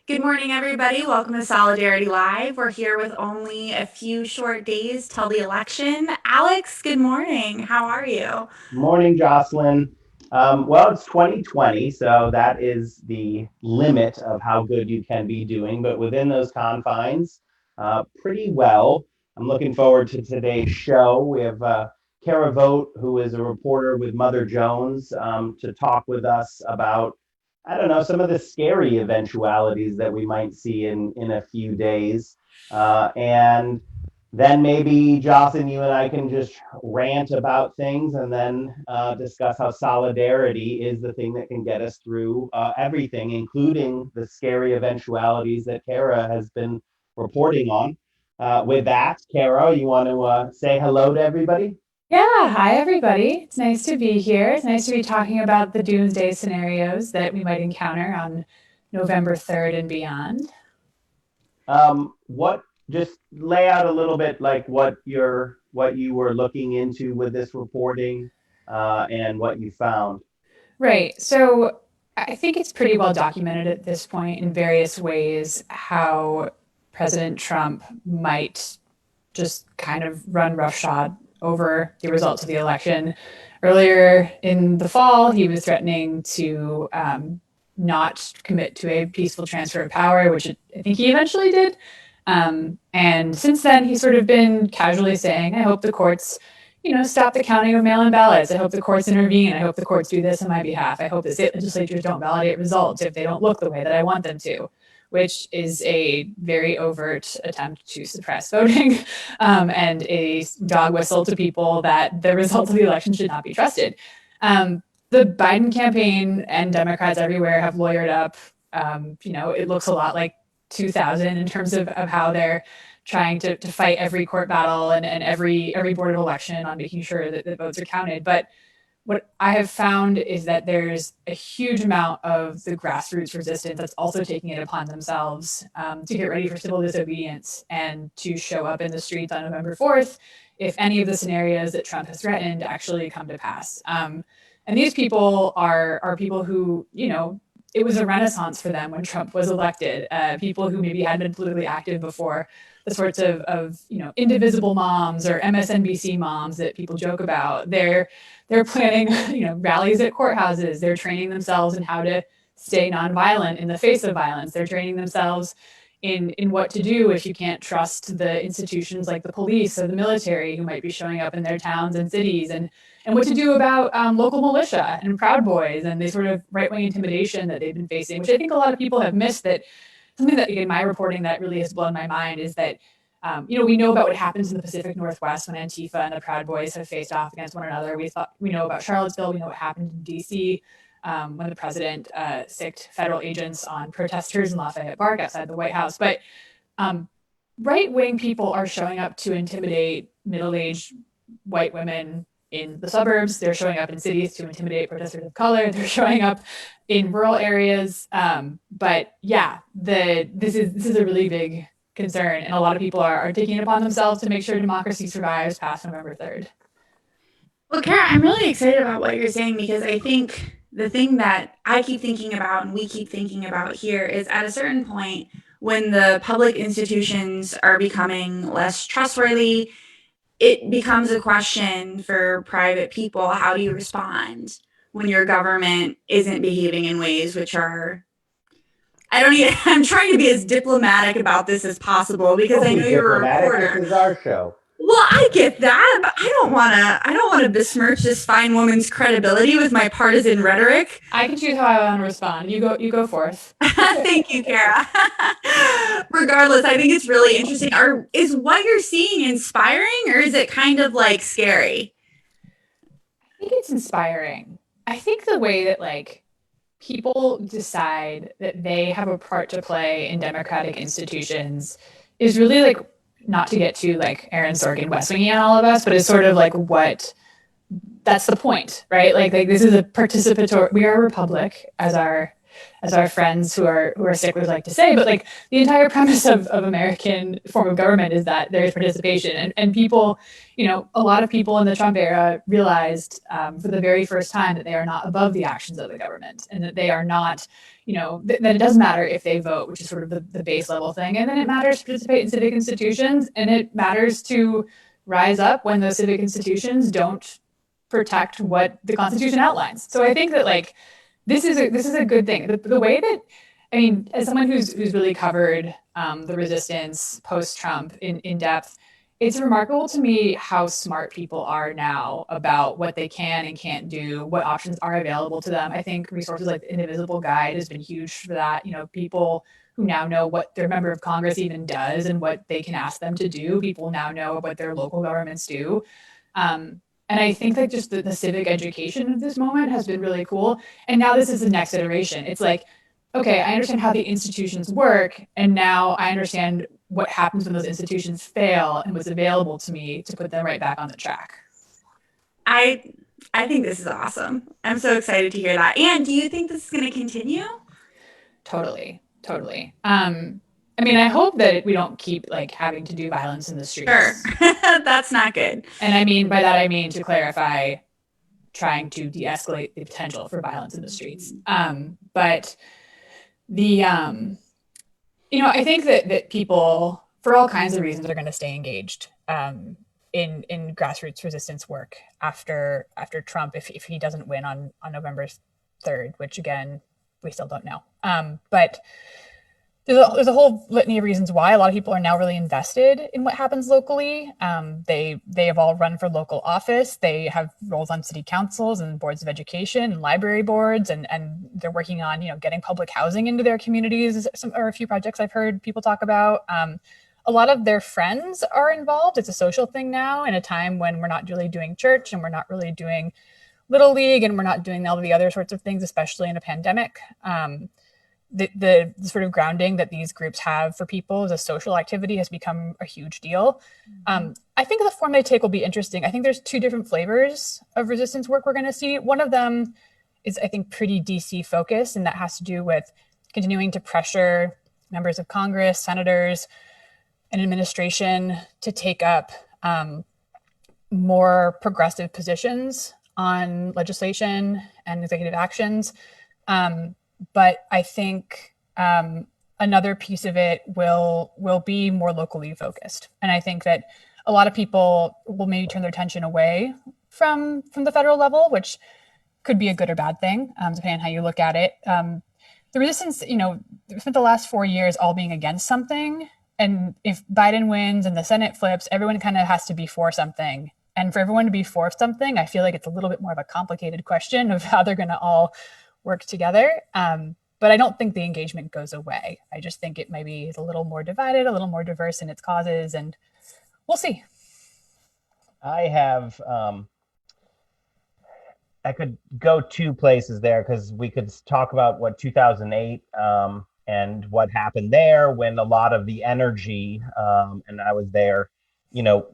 Good morning, everybody. Welcome to Solidarity Live. We're here with only a few short days till the election. Alex, good morning. How are you? Morning, Jocelyn. Well, it's 2020, so that is the limit of how good you can be doing. But within those confines, pretty well. I'm looking forward to today's show. We have Kara Voght, who is a reporter with Mother Jones, to talk with us about, I don't know, some of the scary eventualities that we might see in a few days. And then maybe Jocelyn, you and I can just rant about things and then discuss how solidarity is the thing that can get us through everything, including the scary eventualities that Kara has been reporting on. With that, Kara, you want to say hello to everybody? Yeah, hi everybody. It's nice to be here. It's nice to be talking about the doomsday scenarios that we might encounter on November 3rd and beyond. What just lay out a little bit like what you were looking into with this reporting and what you found. Right. So I think it's pretty well documented at this point in various ways how President Trump might just kind of run roughshod over the results of the election. Earlier in the fall, he was threatening to not commit to a peaceful transfer of power, which I think he eventually did. And since then, he's sort of been casually saying, I hope the courts, stop the counting of mail-in ballots. I hope the courts intervene. I hope the courts do this on my behalf. I hope the state legislatures don't validate results if they don't look the way that I want them to, which is a very overt attempt to suppress voting and a dog whistle to people that the results of the election should not be trusted. The Biden campaign and Democrats everywhere have lawyered up. It looks a lot like 2000 in terms of how they're trying to fight every court battle and every board of election on making sure that the votes are counted. But what I have found is that there's a huge amount of the grassroots resistance that's also taking it upon themselves to get ready for civil disobedience and to show up in the streets on November 4th if any of the scenarios that Trump has threatened actually come to pass. And these people are people who, it was a renaissance for them when Trump was elected. People who maybe hadn't been politically active before, the sorts of indivisible moms or MSNBC moms that people joke about. They're planning rallies at courthouses. They're training themselves in how to stay nonviolent in the face of violence. They're training themselves in what to do if you can't trust the institutions like the police or the military who might be showing up in their towns and cities, and what to do about local militia and Proud Boys and the sort of right-wing intimidation that they've been facing, which I think a lot of people have missed. That something that in my reporting that really has blown my mind is that we know about what happens in the Pacific Northwest when Antifa and the Proud Boys have faced off against one another. We know about Charlottesville. We know what happened in D.C. When the president sicked federal agents on protesters in Lafayette Park outside the White House. But right-wing people are showing up to intimidate middle-aged white women in the suburbs. They're showing up in cities to intimidate protesters of color. They're showing up in rural areas. But yeah, this is a really big concern, and a lot of people are taking it upon themselves to make sure democracy survives past November 3rd. Well, Kara, I'm really excited about what you're saying because I think the thing that I keep thinking about and we keep thinking about here is at a certain point when the public institutions are becoming less trustworthy, it becomes a question for private people. How do you respond when your government isn't behaving in ways which are I don't even, I'm trying to be as diplomatic about this as possible because Don't I be know you're a diplomatic. This reporter. is our show. Well, I get that, but I don't want to besmirch this fine woman's credibility with my partisan rhetoric. I can choose how I want to respond. You go forth. Thank you, Kara. Regardless, I think it's really interesting. Is what you're seeing inspiring or is it kind of like scary? I think it's inspiring. I think the way that people decide that they have a part to play in democratic institutions is really not to get to Aaron Sorkin West Wing on all of us, but it's sort of like what that's the point, right? Like this is a participatory. We are a republic, as our as our friends who are sticklers like to say. But like the entire premise of American form of government is that there's participation, and people, a lot of people in the Trump era realized for the very first time that they are not above the actions of the government, and that they are not, that it doesn't matter if they vote, which is sort of the base level thing, and then it matters to participate in civic institutions, and it matters to rise up when those civic institutions don't protect what the Constitution outlines. So I think that like this is a good thing. The way that, I mean, as someone who's really covered the resistance post Trump in depth, it's remarkable to me how smart people are now about what they can and can't do, what options are available to them. I think resources like the Indivisible Guide has been huge for that. People who now know what their member of Congress even does and what they can ask them to do. People now know what their local governments do. And I think that just the civic education of this moment has been really cool. And now this is the next iteration. It's like, okay, I understand how the institutions work, and now I understand what happens when those institutions fail and what's available to me to put them right back on the track. I I think this is awesome. I'm so excited to hear that. And do you think this is going to continue? Totally, totally. I mean, I hope that we don't keep like having to do violence in the Sure. streets. That's not good. And I mean by that, I mean to clarify, trying to de-escalate the potential for violence in the streets. But the I think that people, for all kinds of reasons, are going to stay engaged in grassroots resistance work after Trump, if he doesn't win on November 3rd, which again we still don't know. But there's a whole litany of reasons why a lot of people are now really invested in what happens locally. They have all run for local office. They have roles on city councils and boards of education and library boards, and they're working on getting public housing into their communities. Or a few projects I've heard people talk about. A lot of their friends are involved. It's a social thing now in a time when we're not really doing church and we're not really doing Little League and we're not doing all of the other sorts of things, especially in a pandemic. The sort of grounding that these groups have for people as a social activity has become a huge deal. I think the form they take will be interesting. I think there's two different flavors of resistance work we're going to see. One of them is, I think, pretty DC focused, and that has to do with continuing to pressure members of Congress, senators, and administration to take up more progressive positions on legislation and executive actions. But I think another piece of it will be more locally focused. And I think that a lot of people will maybe turn their attention away from the federal level, which could be a good or bad thing, depending on how you look at it. The resistance, spent the last 4 years all being against something. And if Biden wins and the Senate flips, everyone kind of has to be for something. And for everyone to be for something, I feel like it's a little bit more of a complicated question of how they're going to all work together. But I don't think the engagement goes away. I just think it maybe is a little more divided, a little more diverse in its causes, and we'll see. I could go two places there because we could talk about what 2008 and what happened there when a lot of the energy, and I was there,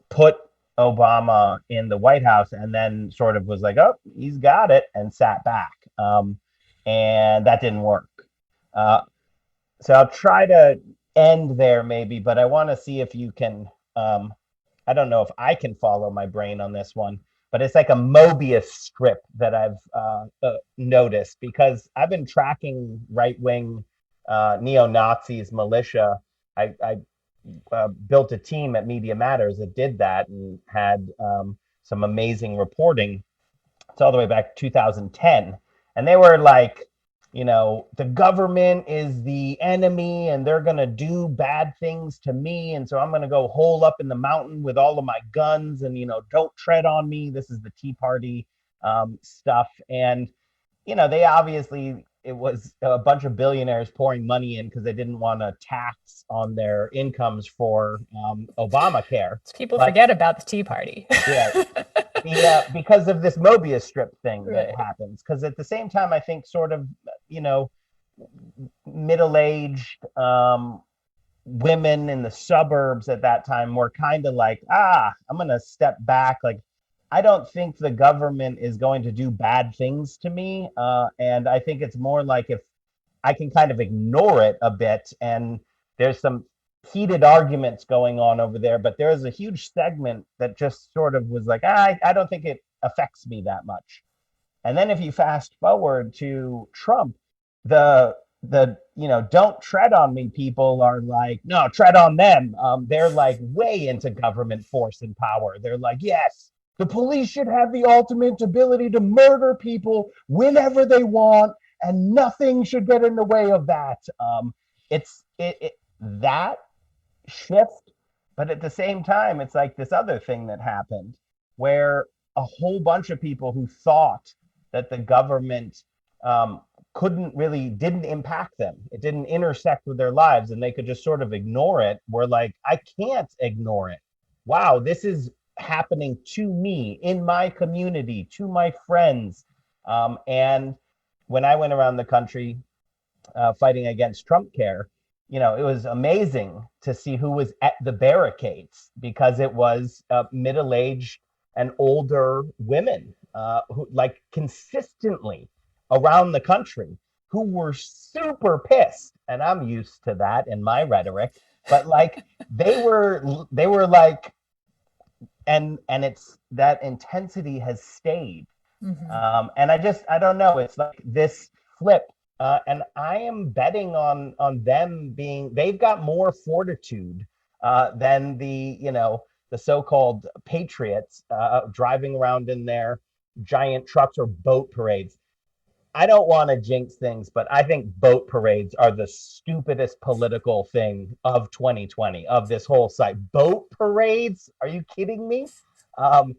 put Obama in the White House and then sort of was like, oh, he's got it, and sat back. And that didn't work. So I'll try to end there maybe, but I want to see if you can, I don't know if I can follow my brain on this one, but it's like a Mobius strip that I've noticed, because I've been tracking right-wing neo-Nazis, militia. I built a team at Media Matters that did that and had some amazing reporting. It's all the way back to 2010. And they were like, the government is the enemy and they're going to do bad things to me. And so I'm going to go hole up in the mountain with all of my guns and, don't tread on me. This is the Tea Party stuff. And, they obviously, it was a bunch of billionaires pouring money in because they didn't want to tax on their incomes for Obamacare. People forget about the Tea Party. Yeah. Because of this Mobius strip thing that happens. Because at the same time, I think sort of, middle-aged women in the suburbs at that time were kind of like, I'm going to step back. Like, I don't think the government is going to do bad things to me. And I think it's more like if I can kind of ignore it a bit. And there's some heated arguments going on over there, but there was a huge segment that just sort of was like, I don't think it affects me that much. And then if you fast forward to Trump, the don't tread on me people are like, no, tread on them. They're like way into government force and power. They're like, yes, the police should have the ultimate ability to murder people whenever they want, and nothing should get in the way of that. It that shift, but at the same time, it's like this other thing that happened where a whole bunch of people who thought that the government um, didn't impact them. It didn't intersect with their lives and they could just sort of ignore it. We're like, I can't ignore it. Wow, this is happening to me, in my community, to my friends. And when I went around the country fighting against Trump care, it was amazing to see who was at the barricades because it was middle-aged and older women who, like, consistently around the country, who were super pissed. And I'm used to that in my rhetoric, but like they were like, and it's that intensity has stayed. Mm-hmm. And I don't know. It's like this flip, and I am betting on them being. They've got more fortitude than the so-called patriots driving around in their giant trucks or boat parades. I don't want to jinx things, but I think boat parades are the stupidest political thing of 2020, of this whole site. Boat parades? Are you kidding me? Um,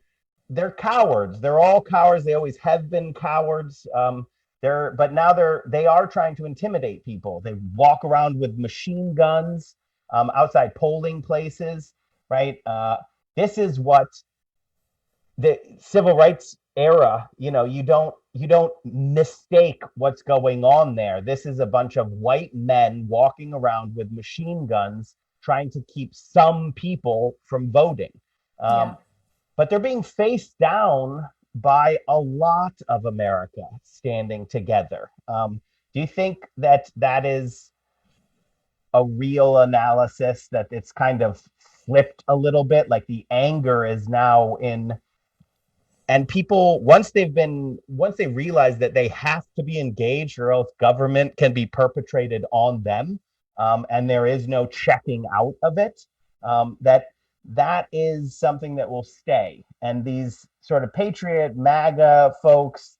they're cowards. They're all cowards. They always have been cowards. But now they are trying to intimidate people. They walk around with machine guns outside polling places, right? This is what the civil rights era, you don't mistake what's going on there. This is a bunch of white men walking around with machine guns trying to keep some people from voting. Yeah. But they're being faced down by a lot of America standing together. Do you think that is a real analysis, that it's kind of flipped a little bit, like the anger is now in, and people, once they realize that they have to be engaged or else government can be perpetrated on them, and there is no checking out of it, that is something that will stay. And these sort of patriot MAGA folks,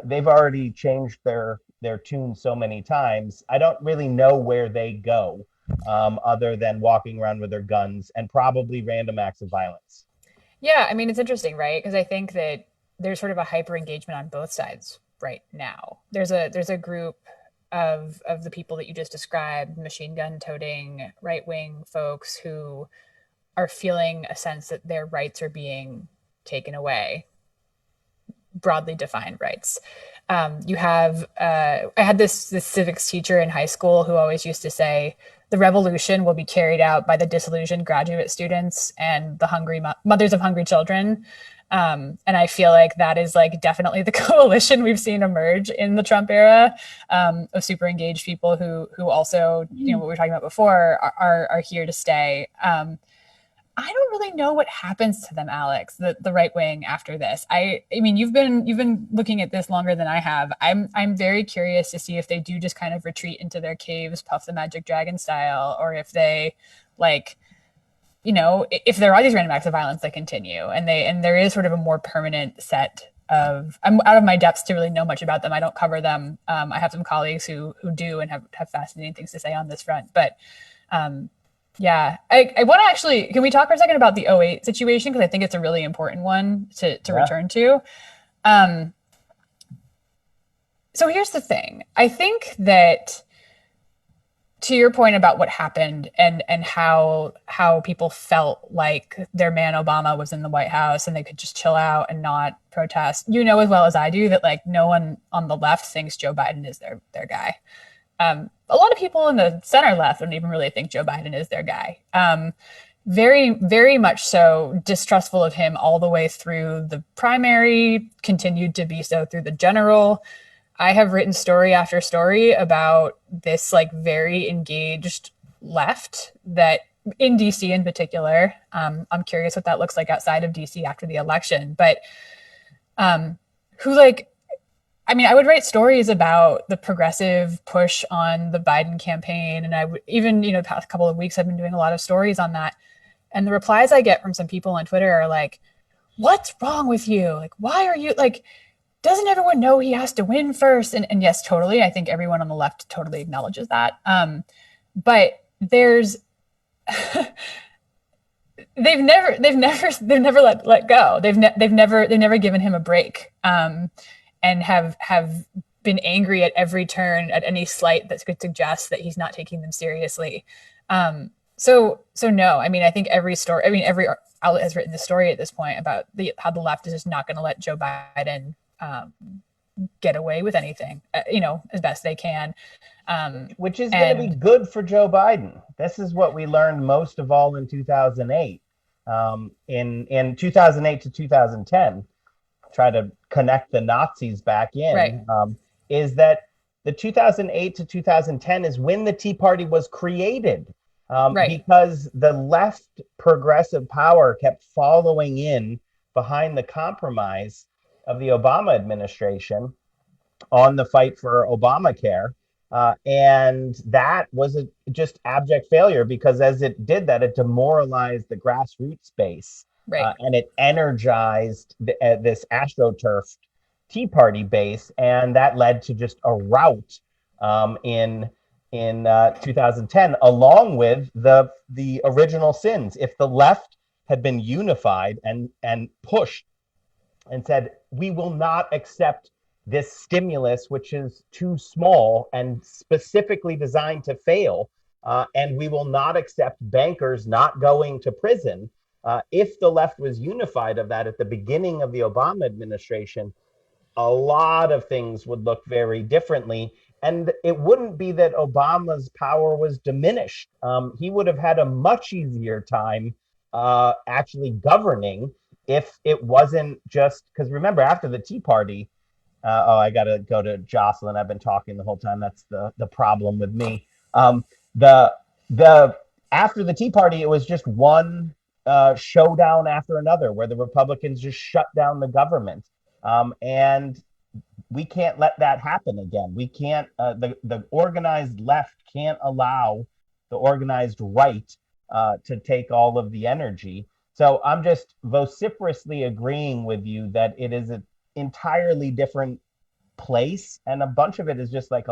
they've already changed their tune so many times. I don't really know where they go, other than walking around with their guns and probably random acts of violence. Yeah, I mean, it's interesting, right? Because I think that there's sort of a hyper engagement on both sides right now. There's a group of the people that you just described, machine gun toting right wing folks who are feeling a sense that their rights are being taken away, broadly defined rights. You have I had this civics teacher in high school who always used to say, the revolution will be carried out by the disillusioned graduate students and the hungry mothers of hungry children. And I feel like that is like definitely the coalition we've seen emerge in the Trump era, of super engaged people who also, what we were talking about before, are here to stay. I don't really know what happens to them, Alex, the right wing after this. I mean, you've been looking at this longer than I have. I'm very curious to see if they do just kind of retreat into their caves, Puff the Magic Dragon style, or if they like, if there are these random acts of violence that continue, and there is sort of a more permanent set of. I'm out of my depths to really know much about them. I don't cover them. I have some colleagues who do and have fascinating things to say on this front, but. Yeah, I want to actually, can we talk for a second about the '08 situation? Because I think it's a really important one to return to. So here's the thing. I think that, to your point about what happened and how people felt like their man Obama was in the White House and they could just chill out and not protest, as well as I do that like no one on the left thinks Joe Biden is their guy. A lot of people in the center left don't even really think Joe Biden is their guy. Very, very much so distrustful of him all the way through the primary, continued to be so through the general. I have written story after story about this like very engaged left that in DC in particular. I'm curious what that looks like outside of DC after the election, but who like, I mean, I would write stories about the progressive push on the Biden campaign. And I would even, the past couple of weeks, I've been doing a lot of stories on that. And the replies I get from some people on Twitter are like, what's wrong with you? Like, why are you like, doesn't everyone know he has to win first? And yes, totally. I think everyone on the left totally acknowledges that. But there's, they've never let go. They've never given him a break. And have been angry at every turn, at any slight that could suggest that he's not taking them seriously. So no, I mean, I think every outlet has written the story at this point about how the left is just not going to let Joe Biden get away with anything, as best they can. Which is going to be good for Joe Biden. This is what we learned most of all in 2008. In 2008 to 2010, try to connect the Nazis back in, right. Is that the 2008 to 2010 is when the Tea Party was created, right. because the left progressive power kept following in behind the compromise of the Obama administration on the fight for Obamacare. And that was just abject failure, because as it did that, it demoralized the grassroots base. Right. And it energized this astroturfed Tea Party base, and that led to just a rout in 2010, along with the original sins. If the left had been unified and pushed and said, we will not accept this stimulus, which is too small and specifically designed to fail, and we will not accept bankers not going to prison. If the left was unified of that at the beginning of the Obama administration, a lot of things would look very differently. And it wouldn't be that Obama's power was diminished. He would have had a much easier time actually governing if it wasn't just because, remember, after the Tea Party, I got to go to Jocelyn. I've been talking the whole time. That's the problem with me. The after the Tea Party, it was just one showdown after another where the Republicans just shut down the government. And we can't let that happen again. We can't. The organized left can't allow the organized right to take all of the energy. So I'm just vociferously agreeing with you that it is an entirely different place, and a bunch of it is just like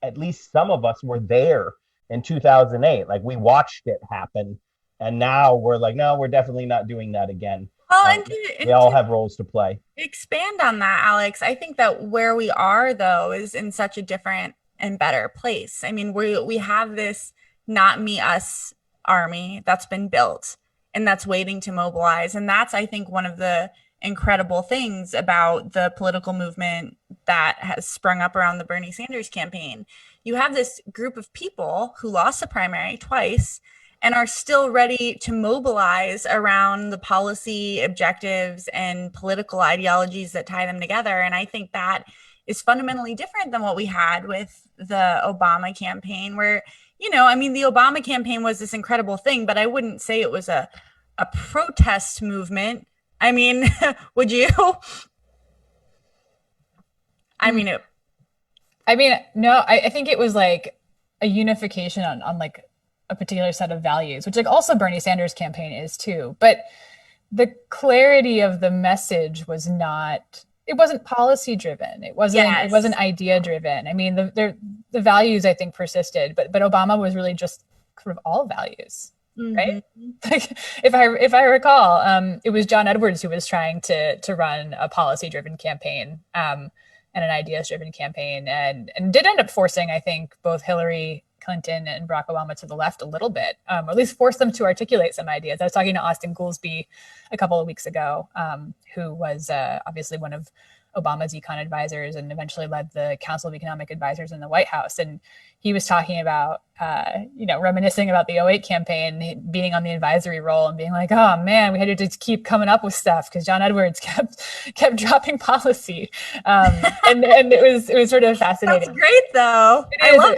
at least some of us were there in 2008. Like, we watched it happen, and now we're like, no, we're definitely not doing that again. Well, We all have roles to play. Expand on that, Alex. I think that where we are, though, is in such a different and better place. I mean, we have this not me, us army that's been built and that's waiting to mobilize. And that's, I think, one of the incredible things about the political movement that has sprung up around the Bernie Sanders campaign. You have this group of people who lost the primary twice and are still ready to mobilize around the policy objectives and political ideologies that tie them together. And I think that is fundamentally different than what we had with the Obama campaign, where, I mean, the Obama campaign was this incredible thing, but I wouldn't say it was a protest movement. I mean, would you? No, I think it was like a unification on like a particular set of values, which like also Bernie Sanders' campaign is too. But the clarity of the message it wasn't policy driven. It wasn't idea driven. I mean, the values I think persisted, but Obama was really just sort of all values. Right? Like, if I recall, it was John Edwards who was trying to run a policy-driven campaign and an ideas-driven campaign, and did end up forcing, I think, both Hillary Clinton and Barack Obama to the left a little bit, or at least force them to articulate some ideas. I was talking to Austin Goolsbee a couple of weeks ago, who was obviously one of Obama's econ advisors and eventually led the Council of Economic Advisors in the White House. And he was talking about reminiscing about the '08 campaign, being on the advisory role and being like, oh man, we had to just keep coming up with stuff because John Edwards kept dropping policy, and it was sort of That's fascinating. great, though. I It is. love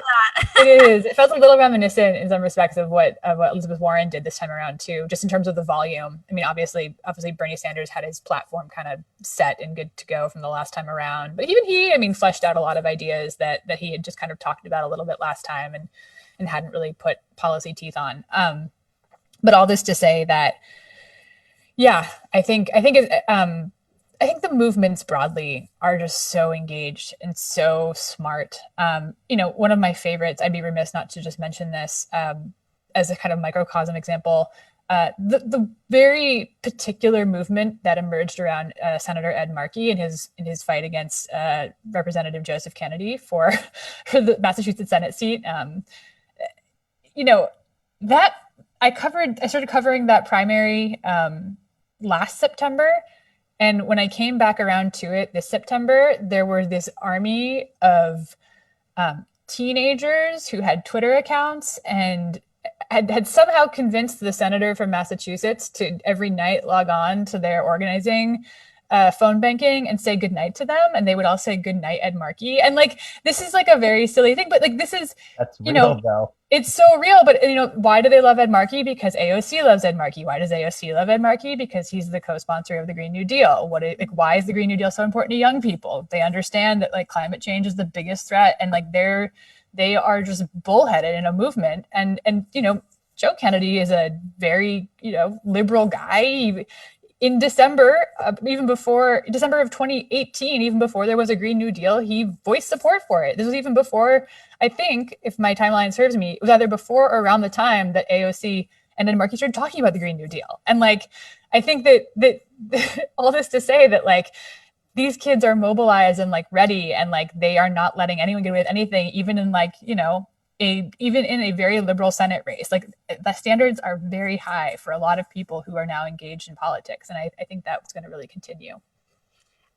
It, it is. It felt a little reminiscent in some respects of what Elizabeth Warren did this time around too, just in terms of the volume. I mean, obviously, Bernie Sanders had his platform kind of set and good to go from the last time around, but even he, I mean, fleshed out a lot of ideas that he had just kind of talked about a little bit last time and hadn't really put policy teeth on. But all this to say that, yeah, I think the movements broadly are just so engaged and so smart. One of my favorites, I'd be remiss not to just mention this as a kind of microcosm example. The very particular movement that emerged around Senator Ed Markey in his fight against Representative Joseph Kennedy for the Massachusetts Senate seat. That I started covering that primary last September. And when I came back around to it this September, there were this army of teenagers who had Twitter accounts and had somehow convinced the senator from Massachusetts to every night log on to their organizing phone banking and say goodnight to them. And they would all say goodnight, Ed Markey. And this is a very silly thing, but That's real, though. It's so real, but why do they love Ed Markey? Because AOC loves Ed Markey. Why does AOC love Ed Markey? Because he's the co-sponsor of the Green New Deal. Why is the Green New Deal so important to young people? They understand that climate change is the biggest threat, and they are just bullheaded in a movement. And Joe Kennedy is a very liberal guy. In December, even before December of 2018, even before there was a Green New Deal, he voiced support for it. This was even before, I think, if my timeline serves me, it was either before or around the time that AOC and then Markey started talking about the Green New Deal. And I think that all this to say that these kids are mobilized and ready, and they are not letting anyone get away with anything, even in even in a very liberal Senate race. The standards are very high for a lot of people who are now engaged in politics. And I think that's going to really continue.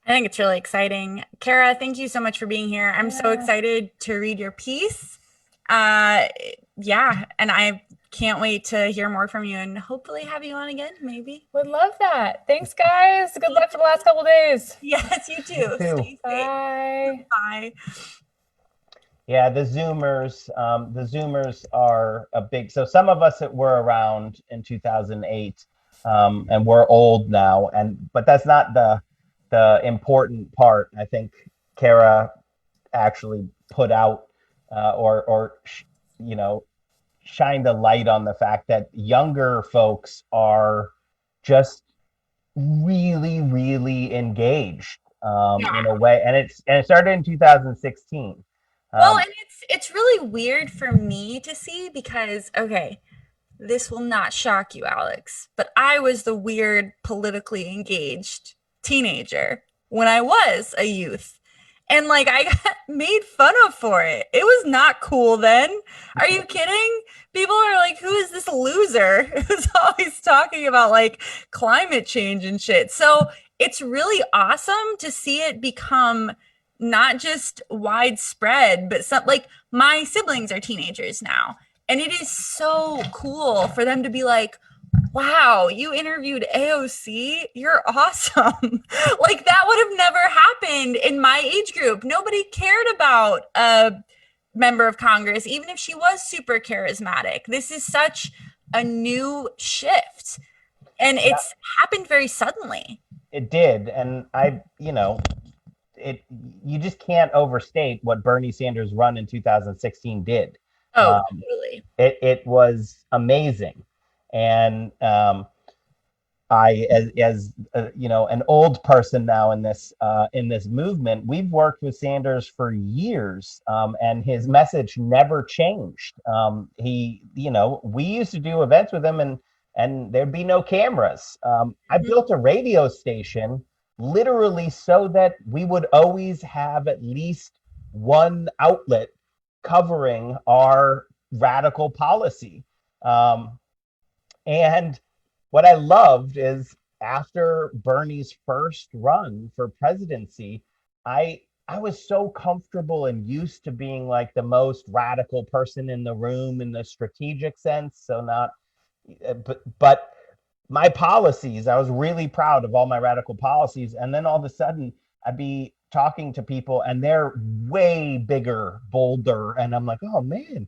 I think it's really exciting. Kara, thank you so much for being here. I'm so excited to read your piece. And I can't wait to hear more from you and hopefully have you on again, maybe. Would love that. Thanks, guys. Good luck for the last couple of days. Yes, you too. Stay safe. Bye. Bye. Yeah, the Zoomers are a big. So some of us that were around in 2008, and we're old now, but that's not the important part. I think Kara actually put out shined a light on the fact that younger folks are just really, really engaged in a way, and it started in 2016. Well, and it's really weird for me to see because, okay, this will not shock you, Alex, but I was the weird politically engaged teenager when I was a youth. And I got made fun of for it. It was not cool then. Are you kidding? People are like, who is this loser who's always talking about climate change and shit? So it's really awesome to see it become not just widespread, but my siblings are teenagers now. And it is so cool for them to be like, wow, you interviewed AOC? You're awesome. That would have never happened in my age group. Nobody cared about a member of Congress, even if she was super charismatic. This is such a new shift. And it's happened very suddenly. It did. And you just can't overstate what Bernie Sanders' run in 2016 did. Oh, totally. It was amazing. And I, as an old person now in this movement, we've worked with Sanders for years, and his message never changed. We used to do events with him, and there'd be no cameras. I built a radio station literally so that we would always have at least one outlet covering our radical policy. And what I loved is after Bernie's first run for presidency, I I was so comfortable and used to being like the most radical person in the room in the strategic sense. So not, but my policies, I was really proud of all my radical policies. And then all of a sudden, I'd be talking to people and they're way bigger, bolder. And I'm like, oh man,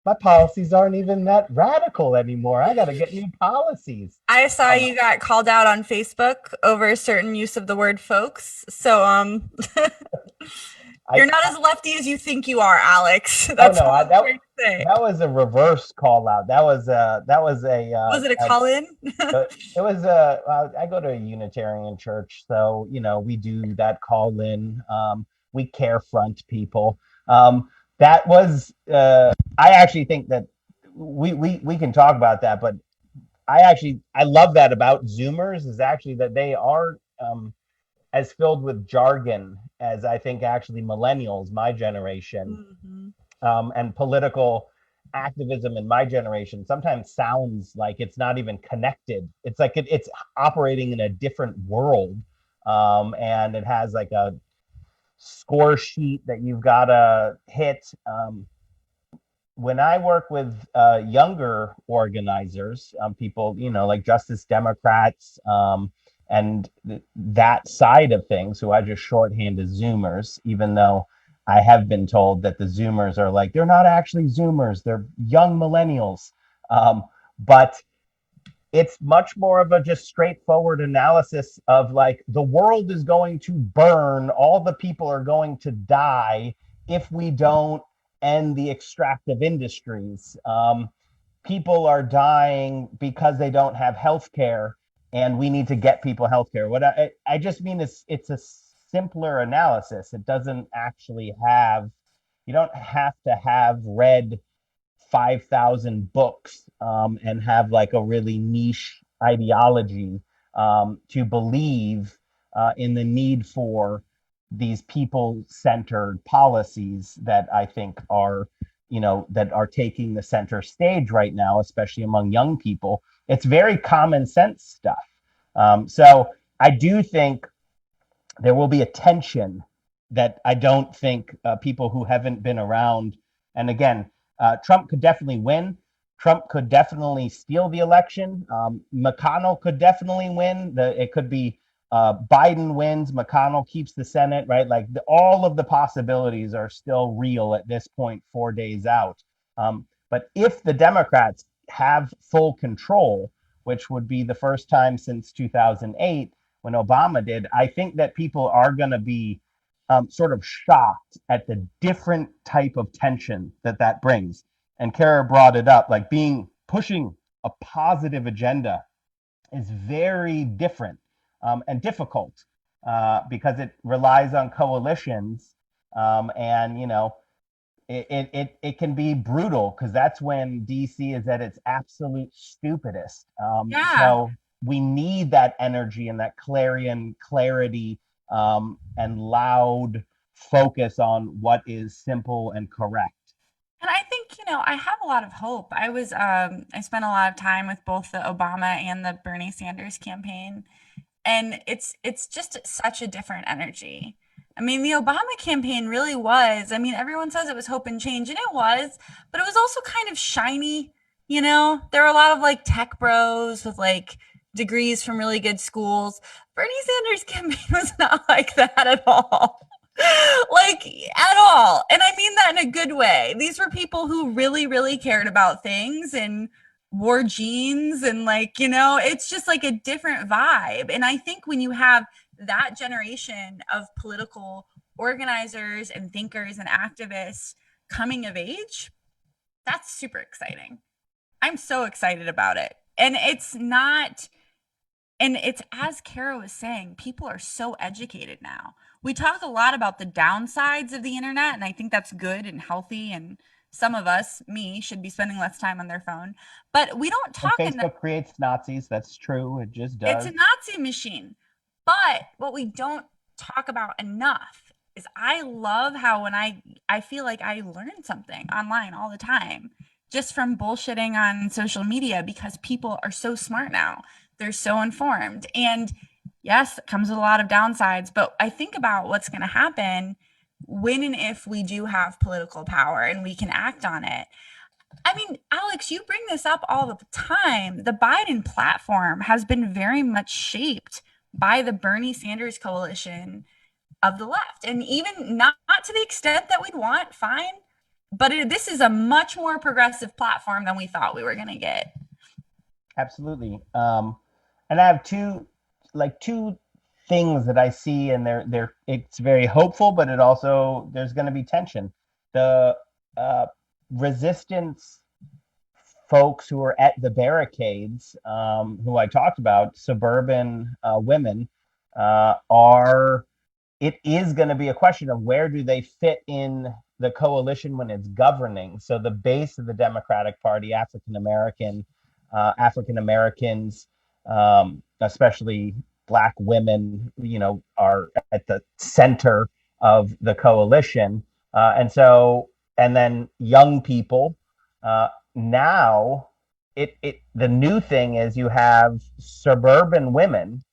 my policies aren't even that radical anymore. I got to get new policies. I saw Um, you got called out on Facebook over a certain use of the word folks. So you're I, not as lefty as you think you are, Alex. oh That's no, all I'm trying to say. that was a reverse call out. Was it a call in? It was I go to a Unitarian church, so we do that call in. We care front people. That was I actually think that we can talk about that, but I love that about Zoomers is actually that they are as filled with jargon as I think actually millennials, my generation, Mhm. and political activism in my generation sometimes sounds like it's not even connected. It's like it's operating in a different world, and it has like a score sheet that you've got to hit. When I work with younger organizers, people, like Justice Democrats, and that side of things, who I just shorthand as Zoomers, even though I have been told that the Zoomers are like, they're not actually Zoomers, they're young millennials. But it's much more of a just straightforward analysis of like the world is going to burn, all the people are going to die if we don't end the extractive industries. People are dying because they don't have health care, and we need to get people health care. What I just mean is it's a simpler analysis. It doesn't actually have, you don't have to have read 5,000 books, and have like a really niche ideology, to believe in the need for these people centered policies that I think are, that are taking the center stage right now, especially among young people. It's very common sense stuff. So I do think there will be a tension that I don't think people who haven't been around, and again, Trump could definitely win. Trump could definitely steal the election. McConnell could definitely win. It could be Biden wins, McConnell keeps the Senate, right? Like all of the possibilities are still real at this point, 4 days out. But if the Democrats have full control, which would be the first time since 2008, when Obama did, I think that people are going to be sort of shocked at the different type of tension that that brings. And Kara brought it up, like pushing a positive agenda is very different, and difficult, because it relies on coalitions, and it can be brutal because that's when DC is at its absolute stupidest. Yeah. So we need that energy and that clarion clarity, and loud focus on what is simple and correct. And I think, I have a lot of hope. I spent a lot of time with both the Obama and the Bernie Sanders campaign, and it's just such a different energy. I mean, the Obama campaign really was. I mean, everyone says it was hope and change, and it was, but it was also kind of shiny. There were a lot of like tech bros with like degrees from really good schools. Bernie Sanders' campaign was not like that at all. Like at all. And I mean that in a good way. These were people who really, really cared about things and wore jeans and like, it's just like a different vibe. And I think when you have that generation of political organizers and thinkers and activists coming of age, that's super exciting. I'm so excited about it. And it's as Kara was saying, people are so educated now. We talk a lot about the downsides of the internet, and I think that's good and healthy. And some of us, me, should be spending less time on their phone. But we don't And talk Facebook creates Nazis. That's true. It just it's a does. Nazi machine. But what we don't talk about enough is I love how when I feel like I learn something online all the time just from bullshitting on social media because people are so smart now. They're so informed. And yes, it comes with a lot of downsides, but I think about what's going to happen when and if we do have political power and we can act on it. I mean, Alex, you bring this up all the time. The Biden platform has been very much shaped by the Bernie Sanders coalition of the left. And even not to the extent that we'd want, fine. But this is a much more progressive platform than we thought we were going to get. Absolutely. And I have two things that I see, and it's very hopeful, but it also, there's going to be tension. The resistance folks who are at the barricades, who I talked about, suburban women, it is going to be a question of where do they fit in the coalition when it's governing. So the base of the Democratic Party, African Americans, especially Black women, are at the center of the coalition, and then young people. Now, the new thing is you have suburban women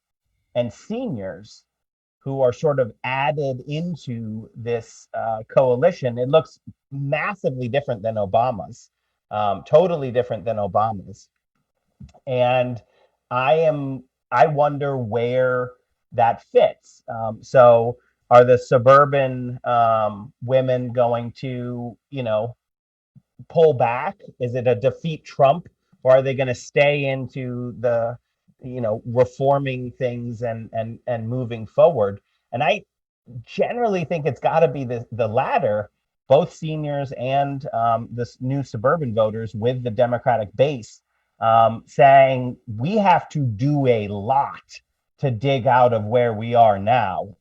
and seniors who are sort of added into this coalition. It looks massively different than Obama's, totally different than Obama's. And I wonder where that fits. So are the suburban women going to, pull back? Is it a defeat Trump, or are they going to stay into the, reforming things and moving forward? And I generally think it's got to be the latter. Both seniors and the new suburban voters with the Democratic base saying we have to do a lot to dig out of where we are now.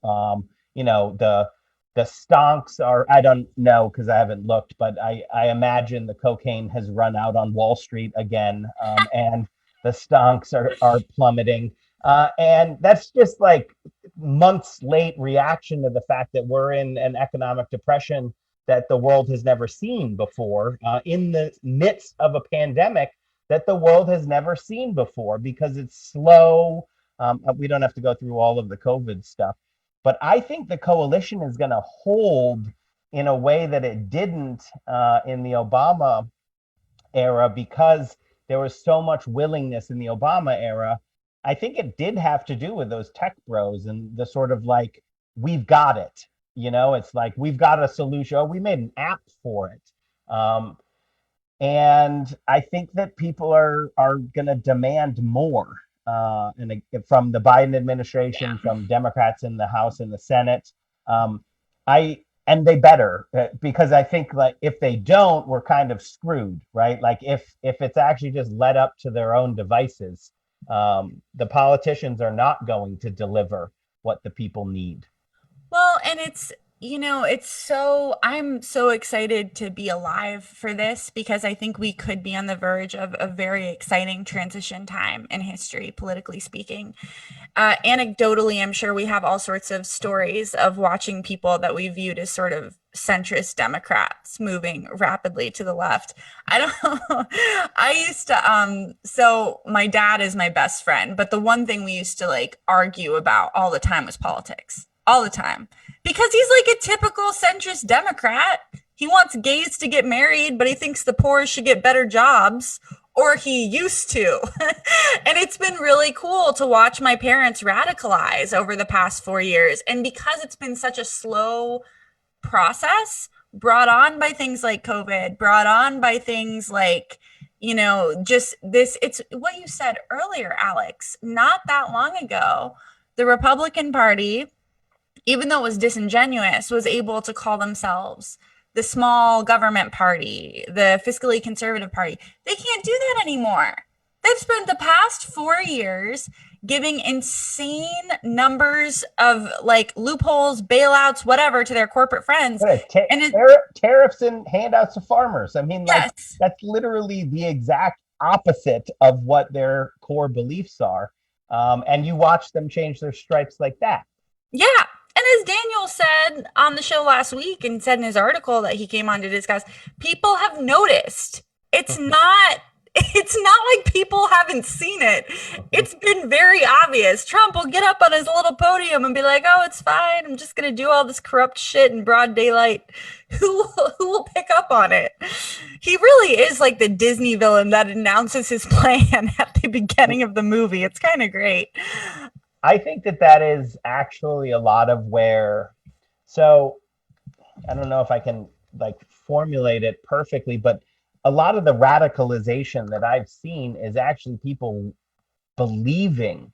The stonks are, I don't know because I haven't looked, but I imagine the cocaine has run out on Wall Street again, and the stonks are plummeting. And that's just like months late reaction to the fact that we're in an economic depression that the world has never seen before, in the midst of a pandemic that the world has never seen before, because it's slow. We don't have to go through all of the COVID stuff, but I think the coalition is going to hold in a way that it didn't in the Obama era, because there was so much willingness in the Obama era. I think it did have to do with those tech bros and the sort of like, we've got it. It's like, we've got a solution. Oh, we made an app for it. And I think that people are going to demand more, from the Biden administration, from Democrats in the House and the Senate. And they better, because I think, like, if they don't, we're kind of screwed, right? Like, if it's actually just led up to their own devices, the politicians are not going to deliver what the people need. Well, and I'm so excited to be alive for this, because I think we could be on the verge of a very exciting transition time in history, politically speaking. Anecdotally, I'm sure we have all sorts of stories of watching people that we viewed as sort of centrist Democrats moving rapidly to the left. I don't I used to so my dad is my best friend, but the one thing we used to like argue about all the time was politics. All the time. Because he's like a typical centrist Democrat. He wants gays to get married, but he thinks the poor should get better jobs, or he used to. And it's been really cool to watch my parents radicalize over the past 4 years. And because it's been such a slow process, brought on by things like COVID, brought on by things like, just this, it's what you said earlier, Alex. Not that long ago, the Republican Party, even though it was disingenuous, was able to call themselves the small government party, the fiscally conservative party. They can't do that anymore. They've spent the past 4 years giving insane numbers of like loopholes, bailouts, whatever, to their corporate friends. Tariffs and handouts to farmers. I mean, like, yes, that's literally the exact opposite of what their core beliefs are. And you watch them change their stripes like that. Yeah. And as Daniel said on the show last week, and said in his article that he came on to discuss, people have noticed. It's not It's not like people haven't seen it. It's been very obvious. Trump will get up on his little podium and be like, "Oh, it's fine. I'm just going to do all this corrupt shit in broad daylight." Who will pick up on it? He really is like the Disney villain that announces his plan at the beginning of the movie. It's kind of great. I think that is actually a lot of where, so I don't know if I can like formulate it perfectly, but a lot of the radicalization that I've seen is actually people believing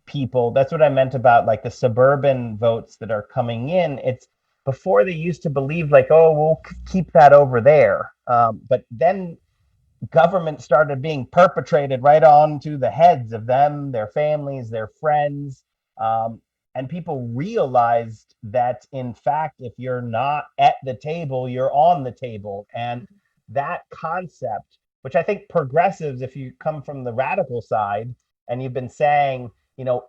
people. That's what I meant about like the suburban votes that are coming in. It's before they used to believe like, oh, we'll keep that over there. But then government started being perpetrated right onto the heads of them, their families, their friends. And people realized that, in fact, if you're not at the table, you're on the table. And that concept, which I think progressives, if you come from the radical side and you've been saying,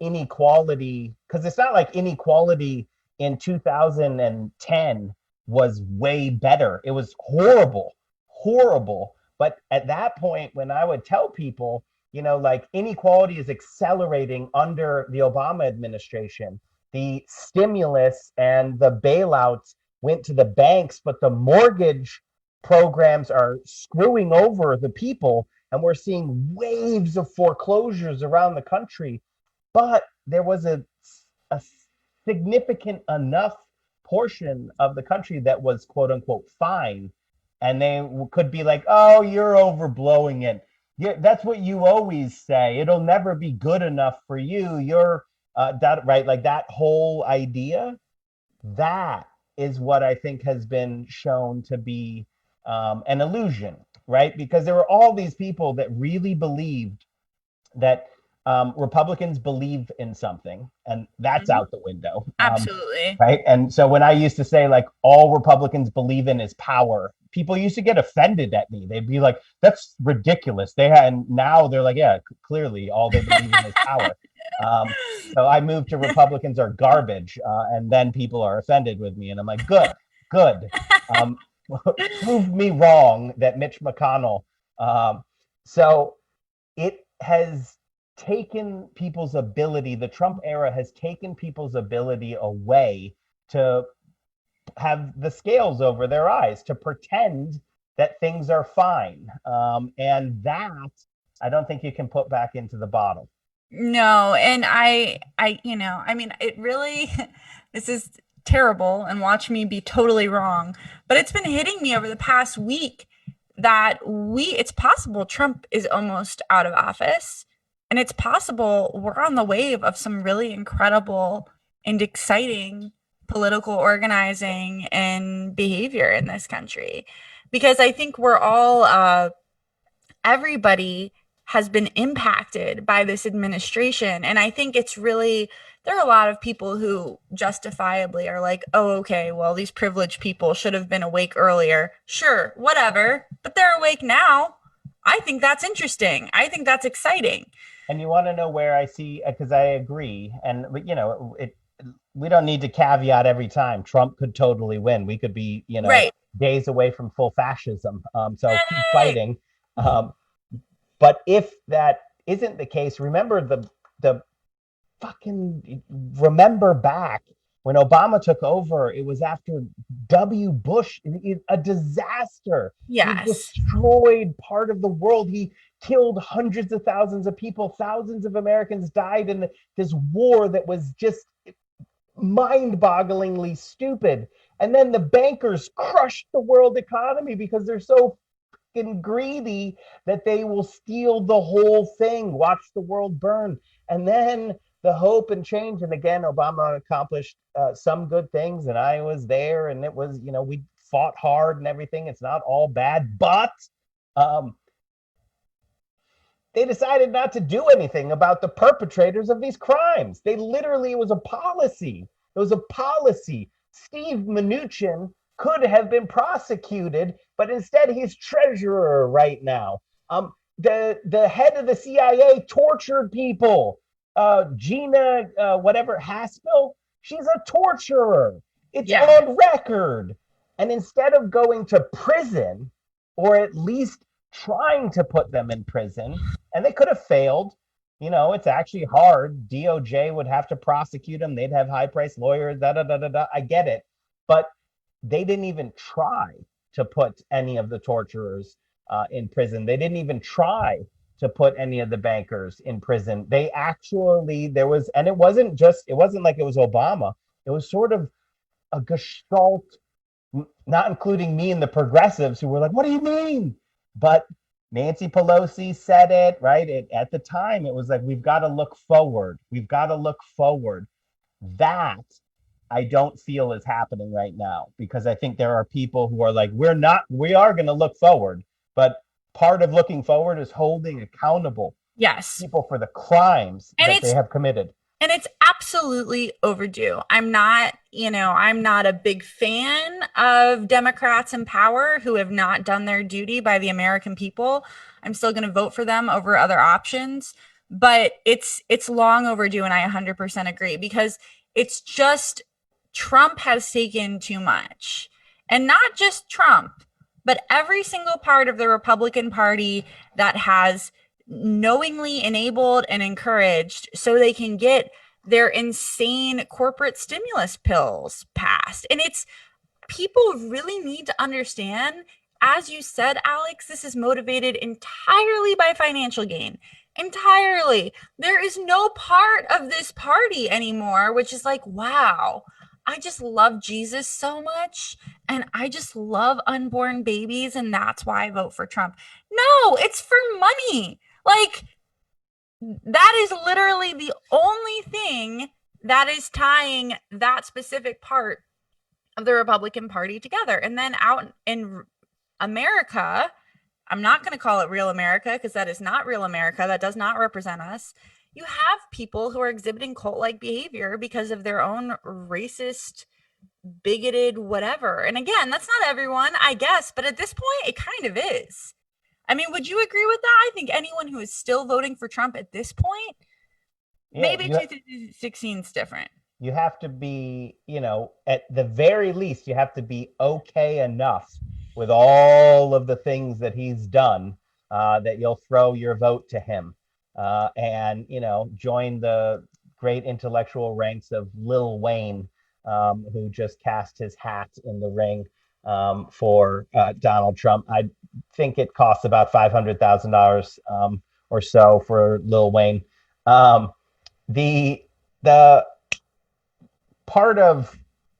inequality, because it's not like inequality in 2010 was way better. It was horrible, horrible. But at that point, when I would tell people, like inequality is accelerating under the Obama administration, the stimulus and the bailouts went to the banks, but the mortgage programs are screwing over the people. And we're seeing waves of foreclosures around the country. But there was a significant enough portion of the country that was quote unquote fine, and they could be like, oh, you're overblowing it. Yeah, that's what you always say. It'll never be good enough for you. You're that right, like that whole idea. That is what I think has been shown to be an illusion, right? Because there were all these people that really believed that Republicans believe in something, and that's Mhm. out the window. Absolutely. Right. And so when I used to say, like, all Republicans believe in is power, people used to get offended at me. They'd be like, that's ridiculous. And now they're like, yeah, clearly all they believe in is power. So I moved to Republicans are garbage. And then people are offended with me. And I'm like, good, good. Um, prove me wrong that Mitch McConnell. So it has taken people's ability, the Trump era has taken people's ability away to have the scales over their eyes, to pretend that things are fine. And that I don't think you can put back into the bottle. No, and I mean, it really, this is terrible, and watch me be totally wrong, but it's been hitting me over the past week that it's possible Trump is almost out of office, and it's possible we're on the wave of some really incredible and exciting political organizing and behavior in this country. Because I think we're all, everybody has been impacted by this administration. And I think it's really, there are a lot of people who justifiably are like, oh, okay, well, these privileged people should have been awake earlier. Sure, whatever, but they're awake now. I think that's interesting. I think that's exciting. And you want to know where I see, because I agree. And, we don't need to caveat every time. Trump could totally win. We could be, Right. days away from full fascism. So keep Right. fighting. But if that isn't the case, remember the fucking remember back when Obama took over, it was after W. Bush, a disaster. He Yes. destroyed part of the world. He killed hundreds of thousands of people. Thousands of Americans died in this war that was just mind-bogglingly stupid. And then the bankers crushed the world economy because they're so greedy that they will steal the whole thing, watch the world burn. And then the hope and change. And again, Obama accomplished some good things, and I was there, and it was, we fought hard and everything. It's not all bad, but they decided not to do anything about the perpetrators of these crimes. They literally, it was a policy. It was a policy. Steve Mnuchin could have been prosecuted, but instead he's treasurer right now. The head of the CIA tortured people. Gina, whatever, Haspel, she's a torturer. It's Yeah. on record. And instead of going to prison, or at least trying to put them in prison, and they could have failed. It's actually hard. DOJ would have to prosecute them. They'd have high-priced lawyers. Da da da da da. I get it, but they didn't even try to put any of the torturers in prison. They didn't even try to put any of the bankers in prison. They actually, and it wasn't like it was Obama. It was sort of a gestalt, not including me and the progressives who were like, what do you mean? But Nancy Pelosi said it, right? At the time, it was like, we've got to look forward. We've got to look forward. That I don't feel is happening right now, because I think there are people who are like, we are going to look forward, but part of looking forward is holding accountable Yes. people for the crimes that they have committed. And it's absolutely overdue. I'm not a big fan of Democrats in power who have not done their duty by the American people. I'm still going to vote for them over other options, but it's long overdue, and I 100% agree, because it's just Trump has taken too much. And not just Trump, but every single part of the Republican Party that has knowingly enabled and encouraged so they can get their insane corporate stimulus pills passed. And people really need to understand, as you said, Alex, this is motivated entirely by financial gain. Entirely. There is no part of this party anymore which is like, wow, I just love Jesus so much, and I just love unborn babies, and that's why I vote for Trump. No, it's for money. Like, that is literally the only thing that is tying that specific part of the Republican Party together. And then out in America, I'm not going to call it real America, because that is not real America. That does not represent us. You have people who are exhibiting cult-like behavior because of their own racist, bigoted, whatever. And again, that's not everyone, I guess, but at this point, it kind of is. I mean, would you agree with that? I think anyone who is still voting for Trump at this point, maybe 2016 is different. You have to be, at the very least, you have to be okay enough with all of the things that he's done that you'll throw your vote to him, and join the great intellectual ranks of Lil Wayne, who just cast his hat in the ring for Donald Trump. I think it costs about $500,000 or so for Lil Wayne. The part of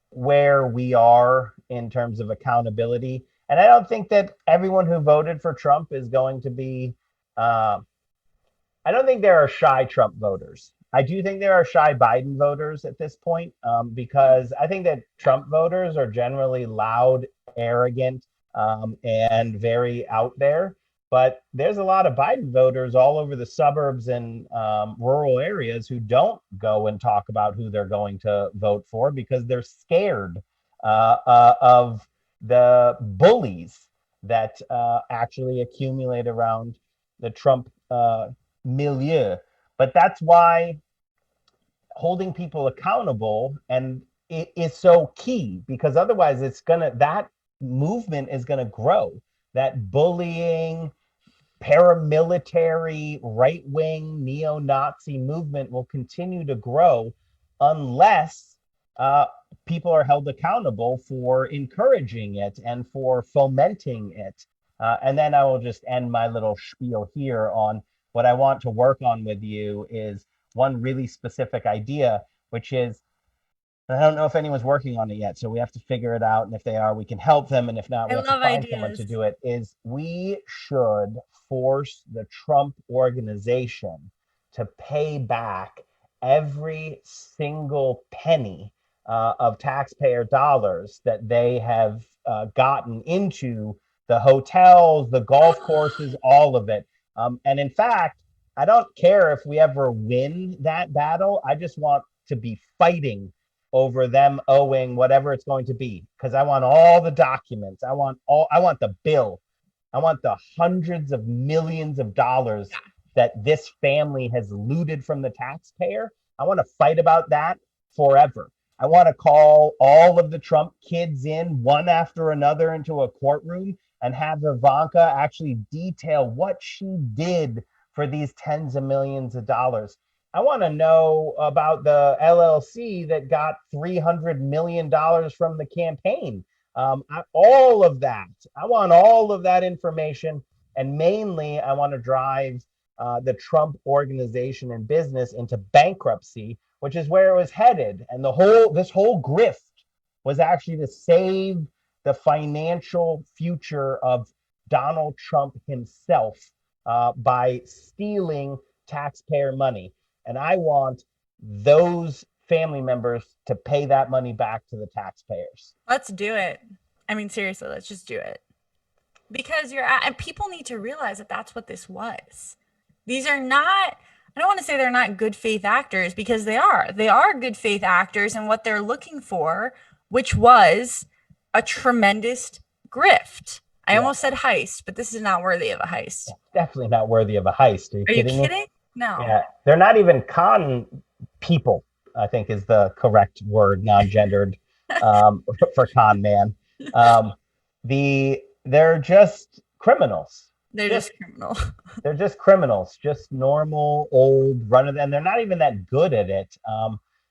where we are in terms of accountability, and I don't think that everyone who voted for Trump is going to be. I don't think there are shy Trump voters. I do think there are shy Biden voters at this point, because I think that Trump voters are generally loud, arrogant, and very out there. But there's a lot of Biden voters all over the suburbs and rural areas who don't go and talk about who they're going to vote for, because they're scared of the bullies that actually accumulate around the Trump milieu. But that's why holding people accountable and it is so key, because otherwise that movement is gonna grow. That bullying, paramilitary, right-wing, neo-Nazi movement will continue to grow unless people are held accountable for encouraging it and for fomenting it. And then I will just end my little spiel here on what I want to work on with you is one really specific idea, which is, I don't know if anyone's working on it yet, so we have to figure it out. And if they are, we can help them. And if not, we have to find someone to do it. Is we should force the Trump organization to pay back every single penny of taxpayer dollars that they have gotten into the hotels, the golf courses, all of it. And in fact, I don't care if we ever win that battle. I just want to be fighting over them owing whatever it's going to be, because I want all the documents. I want the bill. I want the hundreds of millions of dollars that this family has looted from the taxpayer. I want to fight about that forever. I want to call all of the Trump kids in one after another into a courtroom and have Ivanka actually detail what she did for these tens of millions of dollars. I want to know about the LLC that got $300 million from the campaign. All of that. I want all of that information. And mainly, I want to drive the Trump organization and business into bankruptcy, which is where it was headed. And this whole grift was actually to save the financial future of Donald Trump himself by stealing taxpayer money. And I want those family members to pay that money back to the taxpayers. Let's do it. I mean, seriously, let's just do it. Because and people need to realize that that's what this was. These are not, I don't want to say they're not good faith actors, because they are. They are good faith actors in what they're looking for, which was a tremendous grift. I almost said heist, but this is not worthy of a heist. It's definitely not worthy of a heist. Are you kidding me? No. Yeah, they're not even con people, I think is the correct word, non-gendered for con man. They're just criminals. They're just criminal. They're just criminals, just normal old and they're not even that good at it.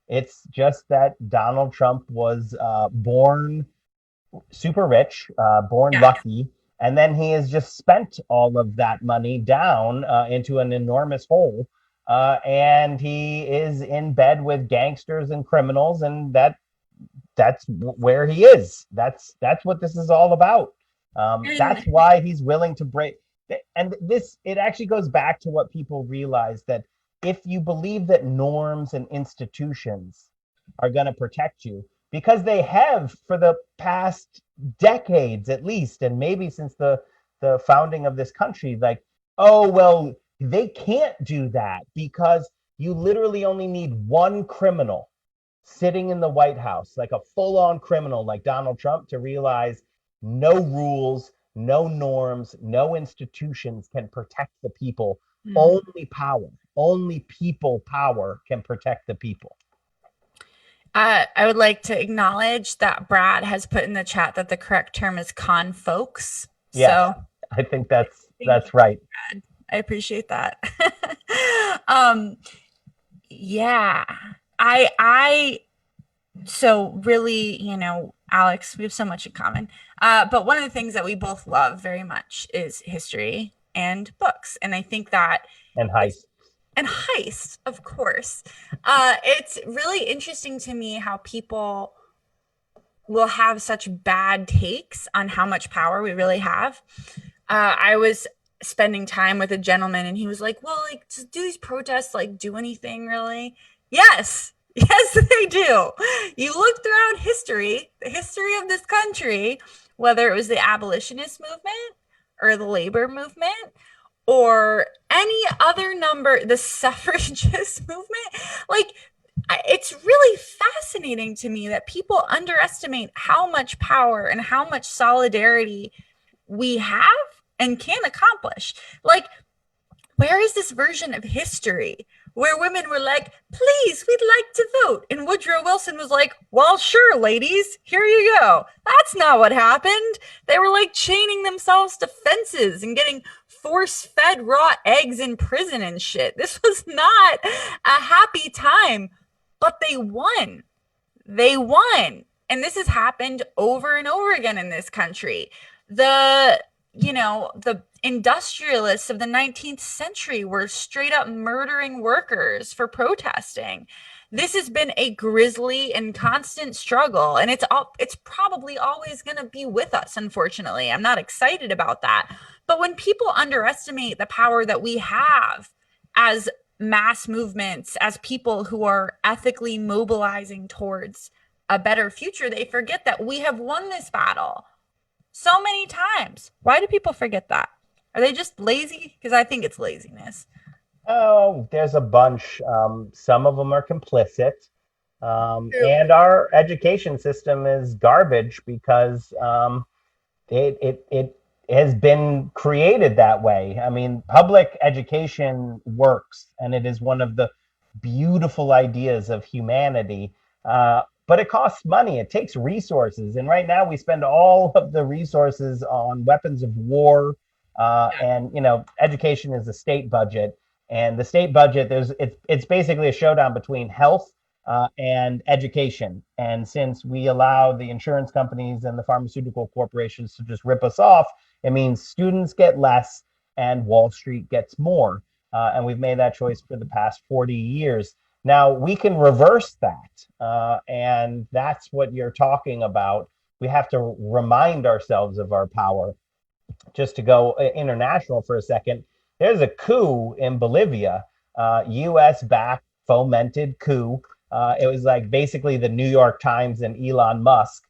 It's just that Donald Trump was born super rich, born lucky, and then he has just spent all of that money down into an enormous hole, and he is in bed with gangsters and criminals, and that's where he is. That's what this is all about. That's why he's willing to break. And it actually goes back to what people realize, that if you believe that norms and institutions are going to protect you, because they have for the past decades at least, and maybe since the founding of this country, like, oh, well, they can't do that because you literally only need one criminal sitting in the White House, like a full-on criminal like Donald Trump, to realize no rules, no norms, no institutions can protect the people. Only people power can protect the people. I would like to acknowledge that Brad has put in the chat that the correct term is con folks. Yeah, so I think that's right. Brad. I appreciate that. Yeah, so really, Alex, we have so much in common. But one of the things that we both love very much is history and books. And I think that and heist, of course. It's really interesting to me how people will have such bad takes on how much power we really have. I was spending time with a gentleman, and he was like, well, like, do these protests do anything really? Yes, they do. You look throughout history, the history of this country, whether it was the abolitionist movement or the labor movement, or any other number, the suffragist movement, it's really fascinating to me that people underestimate how much power and how much solidarity we have and can accomplish. Where is this version of history where women were like, please, we'd like to vote? And Woodrow Wilson was like, well, sure, ladies, here you go. That's not what happened. They were chaining themselves to fences and getting force-fed raw eggs in prison and shit. This was not a happy time, but they won. They won. And this has happened over and over again in this country. The industrialists of the 19th century were straight up murdering workers for protesting. This has been a grisly and constant struggle, and it's probably always going to be with us, unfortunately. I'm not excited about that. But when people underestimate the power that we have as mass movements, as people who are ethically mobilizing towards a better future, they forget that we have won this battle so many times. Why do people forget that? Are they just lazy? Because I think it's laziness. Oh, there's a bunch. Some of them are complicit. And our education system is garbage because it has been created that way. I mean, public education works, and it is one of the beautiful ideas of humanity. but it costs money. It takes resources. And right now we spend all of the resources on weapons of war. And, education is a state budget. And the state budget, it's basically a showdown between health and education. And since we allow the insurance companies and the pharmaceutical corporations to just rip us off, it means students get less and Wall Street gets more. And we've made that choice for the past 40 years. Now, we can reverse that. And that's what you're talking about. We have to remind ourselves of our power. Just to go international for a second, there's a coup in Bolivia, U.S. backed fomented coup. It was like basically the New York Times and Elon Musk,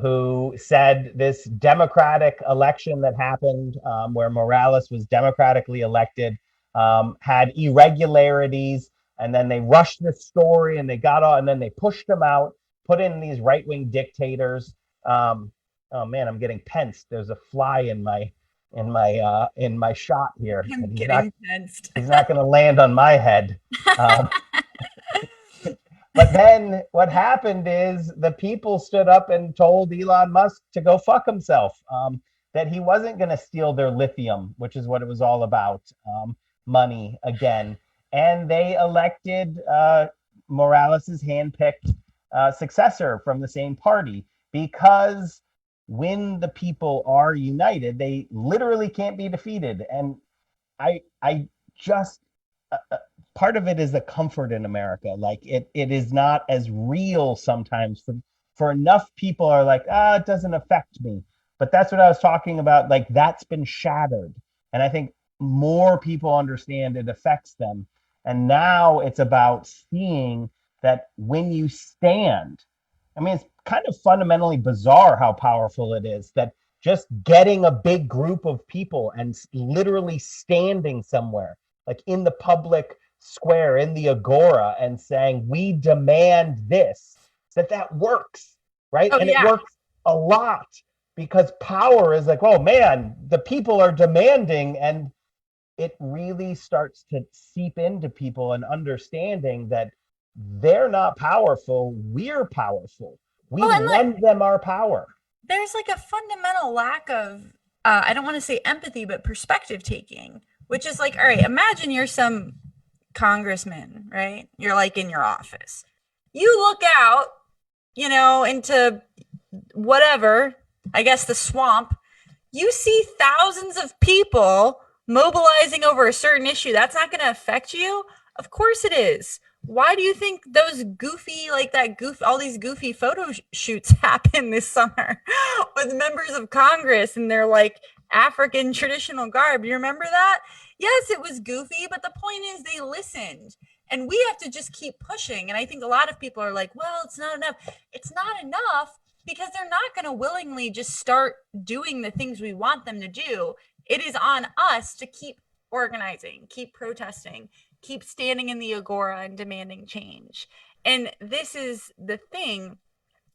who said this democratic election that happened, where Morales was democratically elected, had irregularities, and then they rushed the story and they got on, and then they pushed him out, put in these right-wing dictators. Oh man, I'm getting tensed. There's a fly in my shot here. I'm And getting tensed. He's not going to land on my head. But then what happened is the people stood up and told Elon Musk to go fuck himself. That he wasn't going to steal their lithium, which is what it was all about, money again. And they elected Morales's handpicked successor from the same party, because when the people are united, they literally can't be defeated. And I just part of it is the comfort in America. Like it is not as real sometimes for enough people are like, it doesn't affect me. But that's what I was talking about. Like that's been shattered. And I think more people understand it affects them. And now it's about seeing that when you stand, I mean, it's kind of fundamentally bizarre how powerful it is that just getting a big group of people and literally standing somewhere, like in the public square, in the agora, and saying, we demand this, that works, right? Oh, and yeah. It works a lot because power is like, oh man, the people are demanding, and it really starts to seep into people and understanding that they're not powerful, we're powerful. We lend them our power. There's like a fundamental lack of, I don't want to say empathy, but perspective taking, which is like, all right, imagine you're some congressman, right? You're like in your office. You look out, into whatever, I guess the swamp. You see thousands of people mobilizing over a certain issue. That's not going to affect you? Of course it is. Why do you think those all these goofy photo shoots happen this summer with members of Congress in their like African traditional garb? You remember that? Yes, it was goofy, but the point is they listened. And we have to just keep pushing. And I think a lot of people are like, well, it's not enough. It's not enough because they're not going to willingly just start doing the things we want them to do. It is on us to keep organizing, keep protesting, keep standing in the agora and demanding change. And this is the thing.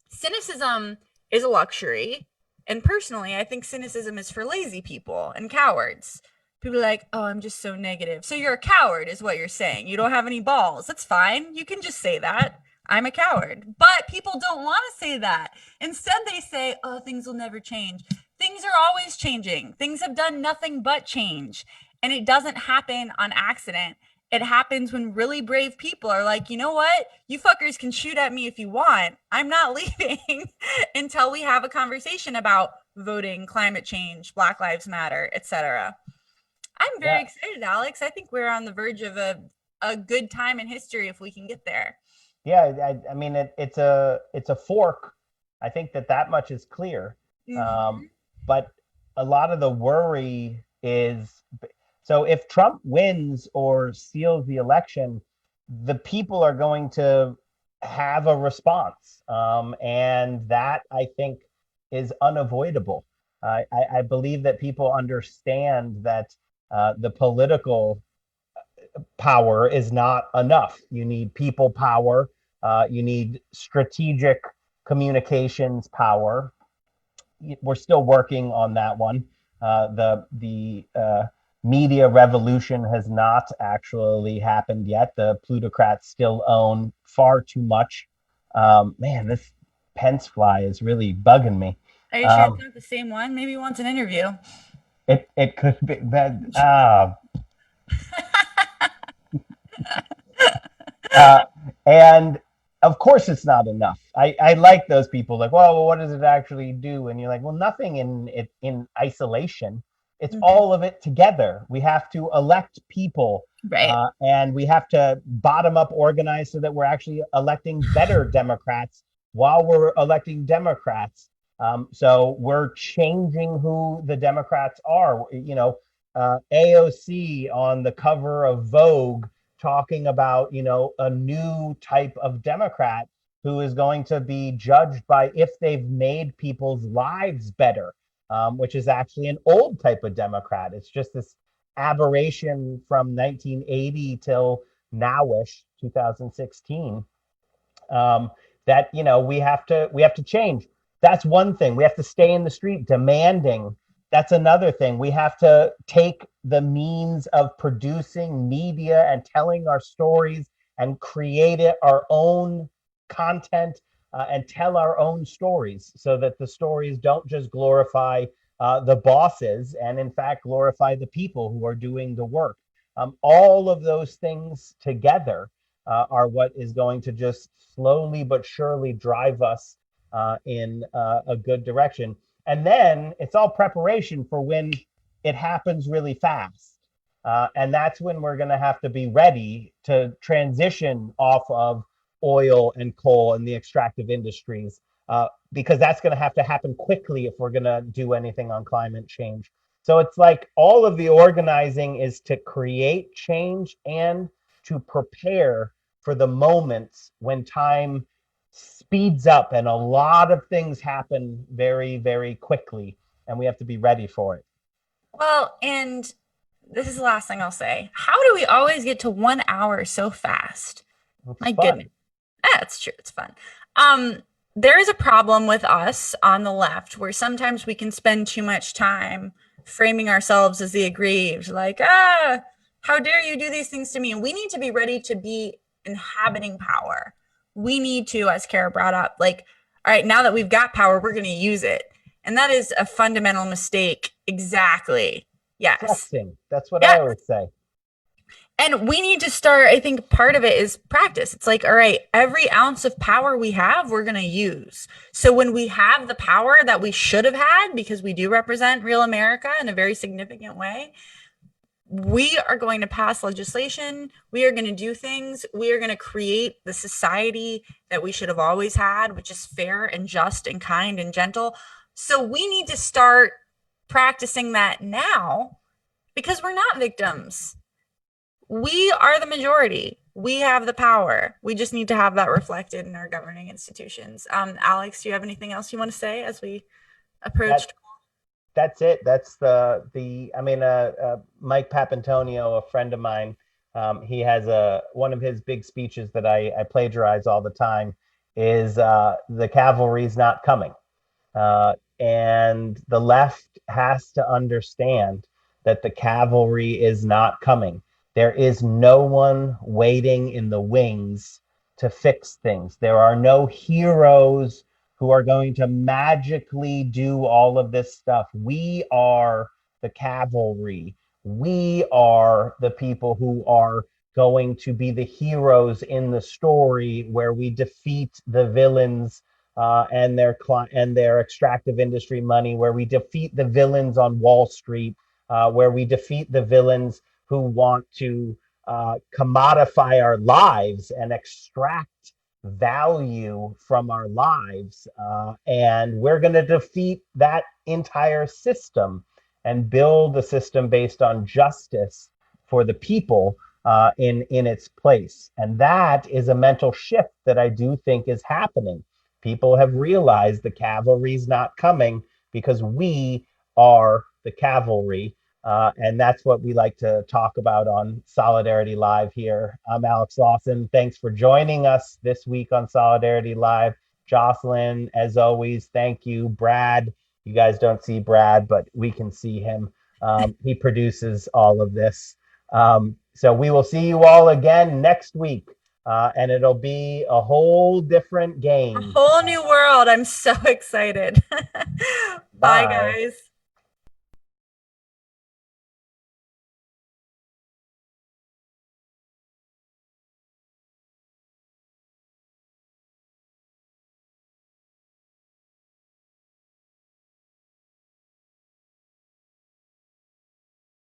Cynicism is a luxury. And personally, I think cynicism is for lazy people and cowards. People are like, oh, I'm just so negative. So you're a coward is what you're saying. You don't have any balls. That's fine. You can just say that. I'm a coward. But people don't want to say that. Instead, they say, oh, things will never change. Things are always changing. Things have done nothing but change. And it doesn't happen on accident. It happens when really brave people are like, you know what? You fuckers can shoot at me if you want. I'm not leaving until we have a conversation about voting, climate change, Black Lives Matter, etc. I'm very excited, Alex. I think we're on the verge of a good time in history if we can get there. Yeah, I mean, it's a fork. I think that much is clear. Mm-hmm. But a lot of the worry is, so if Trump wins or seals the election, the people are going to have a response. And that, I think, is unavoidable. I believe that people understand that the political power is not enough. You need people power. You need strategic communications power. We're still working on that one. The media revolution has not actually happened yet. The plutocrats still own far too much Man, this Pence fly is really bugging me. Are you sure it's Um, not the same one? Maybe he wants an interview. it could be, but uh, and of course it's not enough. I like those people like, well, what does it actually do? And you're like, well, nothing in isolation. It's Mhm. all of it together. We have to elect people, Right. and we have to bottom up organize so that we're actually electing better Democrats while we're electing Democrats. So we're changing who the Democrats are. AOC on the cover of Vogue talking about, a new type of Democrat who is going to be judged by if they've made people's lives better, which is actually an old type of Democrat. It's just this aberration from 1980 till nowish 2016, um, that we have to change. That's one thing. We have to stay in the street demanding. That's another thing. We have to take the means of producing media and telling our stories and create our own content, and tell our own stories so that the stories don't just glorify the bosses and in fact glorify the people who are doing the work. All of those things together are what is going to just slowly but surely drive us in a good direction. And then it's all preparation for when it happens really fast. And that's when we're going to have to be ready to transition off of oil and coal and the extractive industries, because that's going to have to happen quickly if we're going to do anything on climate change. So it's like all of the organizing is to create change and to prepare for the moments when time speeds up and a lot of things happen very, very quickly, and we have to be ready for it. Well, and this is the last thing I'll say. How do we always get to 1 hour so fast? It's My goodness. fun. That's true. It's fun. Um, there is a problem with us on the left where sometimes we can spend too much time framing ourselves as the aggrieved, like, how dare you do these things to me? And we need to be ready to be inhabiting power. We need to, as Kara brought up, like, all right, now that we've got power, we're going to use it. And that is a fundamental mistake. Exactly. Yes. Flexing. That's what I Yes. always say. And we need to start, I think part of it is practice. It's like, all right, every ounce of power we have, we're going to use. So when we have the power that we should have had, because we do represent real America in a very significant way, we are going to pass legislation. We are going to do things. We are going to create the society that we should have always had, which is fair and just and kind and gentle. So we need to start practicing that now because we're not victims. We are the majority. We have the power. We just need to have that reflected in our governing institutions. Alex, do you have anything else you want to say as we approach? That's it. That's I mean, Mike Papantonio, a friend of mine, he has one of his big speeches that I plagiarize all the time is, the cavalry's not coming. And the left has to understand that the cavalry is not coming. There is no one waiting in the wings to fix things. There are no heroes who are going to magically do all of this stuff. We are the cavalry. We are the people who are going to be the heroes in the story where we defeat the villains, and their extractive industry money, where we defeat the villains on Wall Street, where we defeat the villains who want to commodify our lives and extract value from our lives. And we're going to defeat that entire system and build a system based on justice for the people, in its place. And that is a mental shift that I do think is happening. People have realized the cavalry's not coming because we are the cavalry. And that's what we like to talk about on Solidarity Live here. I'm Alex Lawson. Thanks for joining us this week on Solidarity Live. Jocelyn, as always, thank you. Brad, you guys don't see Brad, but we can see him. He produces all of this. So we will see you all again next week and it'll be a whole different A game. whole new world. I'm so excited. Bye, Bye. guys.